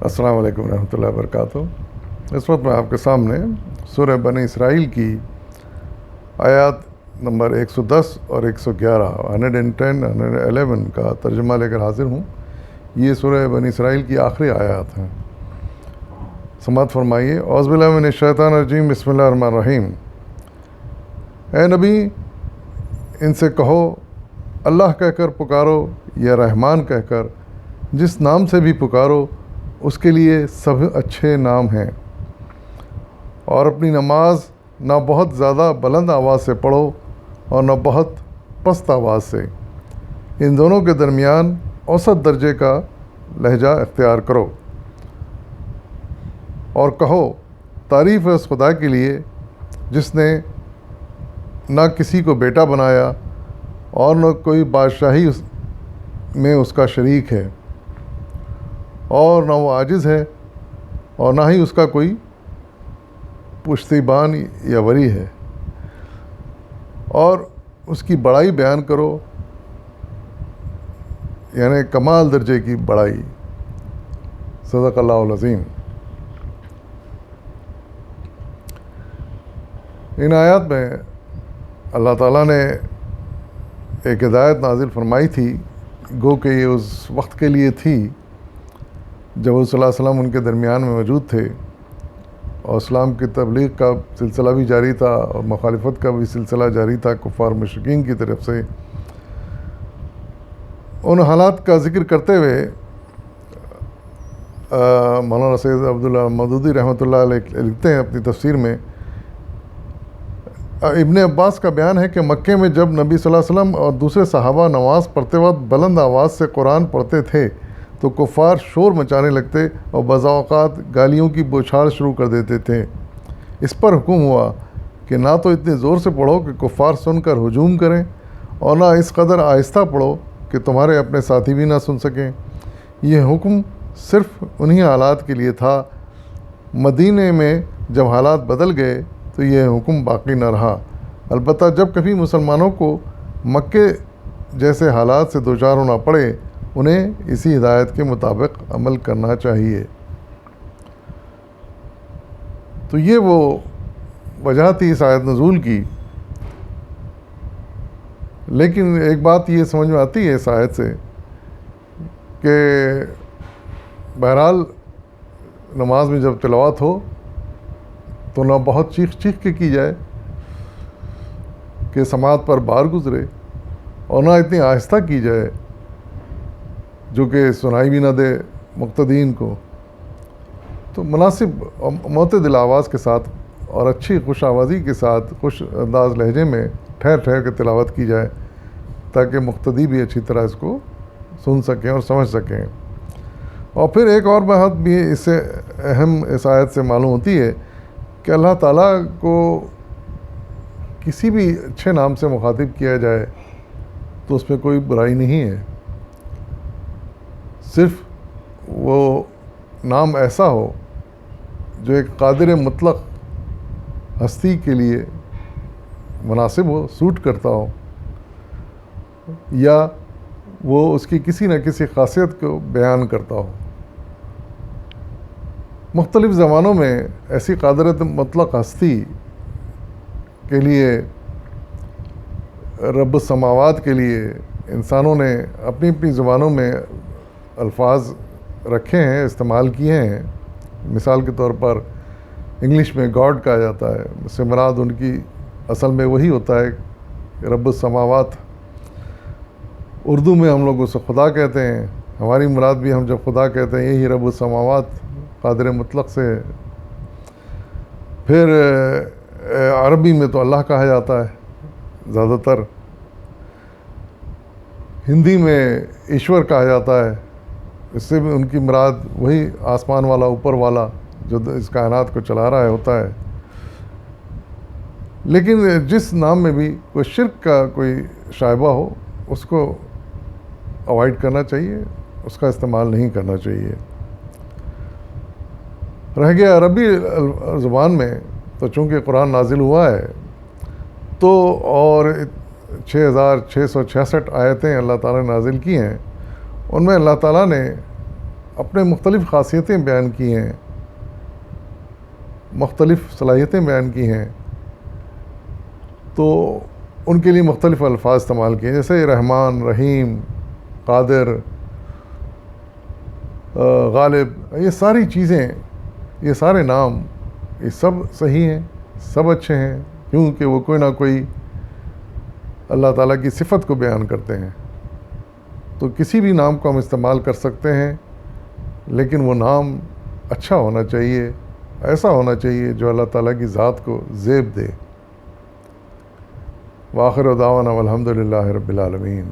السلام علیکم ورحمۃ اللہ وبرکاتہ۔ اس وقت میں آپ کے سامنے سورہ بنی اسرائیل کی آیات نمبر 110 اور 111 110 111 کا ترجمہ لے کر حاضر ہوں۔ یہ سورہ بنی اسرائیل کی آخری آیات ہیں۔ سماعت فرمائیے۔ اعوذ باللہ من الشیطان الرجیم، بسم اللہ الرحمن الرحیم۔ اے نبی، ان سے کہو اللہ کہہ کر پکارو یا رحمان کہہ کر، جس نام سے بھی پکارو اس کے لیے سب اچھے نام ہیں، اور اپنی نماز نہ بہت زیادہ بلند آواز سے پڑھو اور نہ بہت پست آواز سے، ان دونوں کے درمیان اوسط درجے کا لہجہ اختیار کرو، اور کہو تعریف ہے اس خدا کے لیے جس نے نہ کسی کو بیٹا بنایا اور نہ کوئی بادشاہی میں اس کا شریک ہے، اور نہ وہ عاجز ہے اور نہ ہی اس کا کوئی پشتیبان یا ولی ہے، اور اس کی بڑائی بیان کرو، یعنی کمال درجے کی بڑائی۔ صدق اللہ العظیم۔ ان آیات میں اللہ تعالیٰ نے ایک ہدایت نازل فرمائی تھی، گو کہ یہ اس وقت کے لیے تھی جب وہ صلی اللہ علیہ وسلم ان کے درمیان میں موجود تھے، اور اسلام کی تبلیغ کا سلسلہ بھی جاری تھا اور مخالفت کا بھی سلسلہ جاری تھا کفار مشرکین کی طرف سے۔ ان حالات کا ذکر کرتے ہوئے مولانا سید عبداللہ مودودی رحمۃ اللہ علیہ لکھتے ہیں اپنی تفسیر میں، ابن عباس کا بیان ہے کہ مکے میں جب نبی صلی اللہ علیہ وسلم اور دوسرے صحابہ نماز پڑھتے وقت بلند آواز سے قرآن پڑھتے تھے تو کفار شور مچانے لگتے اور بعض اوقات گالیوں کی بوچھاڑ شروع کر دیتے تھے۔ اس پر حکم ہوا کہ نہ تو اتنے زور سے پڑھو کہ کفار سن کر ہجوم کریں، اور نہ اس قدر آہستہ پڑھو کہ تمہارے اپنے ساتھی بھی نہ سن سکیں۔ یہ حکم صرف انہی حالات کے لیے تھا۔ مدینے میں جب حالات بدل گئے تو یہ حکم باقی نہ رہا۔ البتہ جب کبھی مسلمانوں کو مکے جیسے حالات سے دوچار ہونا پڑے، انہیں اسی ہدایت کے مطابق عمل کرنا چاہیے۔ تو یہ وہ وجہ تھی اس آیت نزول کی۔ لیکن ایک بات یہ سمجھ میں آتی ہے اس آیت سے کہ بہرحال نماز میں جب تلاوت ہو تو نہ بہت چیخ چیخ کے کی جائے کہ سماعت پر بار گزرے، اور نہ اتنی آہستہ کی جائے جو کہ سنائی بھی نہ دے مقتدین کو۔ تو مناسب اور معتدل آواز کے ساتھ اور اچھی خوش آوازی کے ساتھ خوش انداز لہجے میں ٹھہر ٹھہر کے تلاوت کی جائے تاکہ مقتدی بھی اچھی طرح اس کو سن سکیں اور سمجھ سکیں۔ اور پھر ایک اور بات بھی اس سے اہم اس آیت سے معلوم ہوتی ہے کہ اللہ تعالیٰ کو کسی بھی اچھے نام سے مخاطب کیا جائے تو اس میں کوئی برائی نہیں ہے، صرف وہ نام ایسا ہو جو ایک قادر مطلق ہستی کے لیے مناسب ہو، سوٹ کرتا ہو، یا وہ اس کی کسی نہ کسی خاصیت کو بیان کرتا ہو۔ مختلف زمانوں میں ایسی قادر مطلق ہستی کے لیے، رب السماوات کے لیے انسانوں نے اپنی اپنی زبانوں میں الفاظ رکھے ہیں، استعمال کیے ہیں۔ مثال کے طور پر انگلش میں گاڈ کہا جاتا ہے، اس سے مراد ان کی اصل میں وہی ہوتا ہے رب السماوات۔ اردو میں ہم لوگ اسے خدا کہتے ہیں، ہماری مراد بھی ہم جب خدا کہتے ہیں یہی رب السماوات قادر مطلق سے ہے۔ پھر عربی میں تو اللہ کہا جاتا ہے زیادہ تر، ہندی میں ایشور کہا جاتا ہے، اس سے بھی ان کی مراد وہی آسمان والا، اوپر والا جو اس کائنات کو چلا رہا ہے ہوتا ہے۔ لیکن جس نام میں بھی کوئی شرک کا کوئی شائبہ ہو اس کو اوائڈ کرنا چاہیے، اس کا استعمال نہیں کرنا چاہیے۔ رہ گیا عربی زبان میں تو چونکہ قرآن نازل ہوا ہے تو اور 6666 آیتیں اللہ تعالیٰ نے نازل کی ہیں، ان میں اللہ تعالیٰ نے اپنے مختلف خاصیتیں بیان کی ہیں، مختلف صلاحیتیں بیان کی ہیں، تو ان کے لیے مختلف الفاظ استعمال کیے، جیسے رحمان، رحیم، قادر، غالب، یہ ساری چیزیں، یہ سارے نام، یہ سب صحیح ہیں، سب اچھے ہیں، کیونکہ وہ کوئی نہ کوئی اللہ تعالیٰ کی صفت کو بیان کرتے ہیں۔ تو کسی بھی نام کو ہم استعمال کر سکتے ہیں، لیکن وہ نام اچھا ہونا چاہیے، ایسا ہونا چاہیے جو اللہ تعالیٰ کی ذات کو زیب دے۔ وآخر دعوانا والحمد للہ رب العالمین۔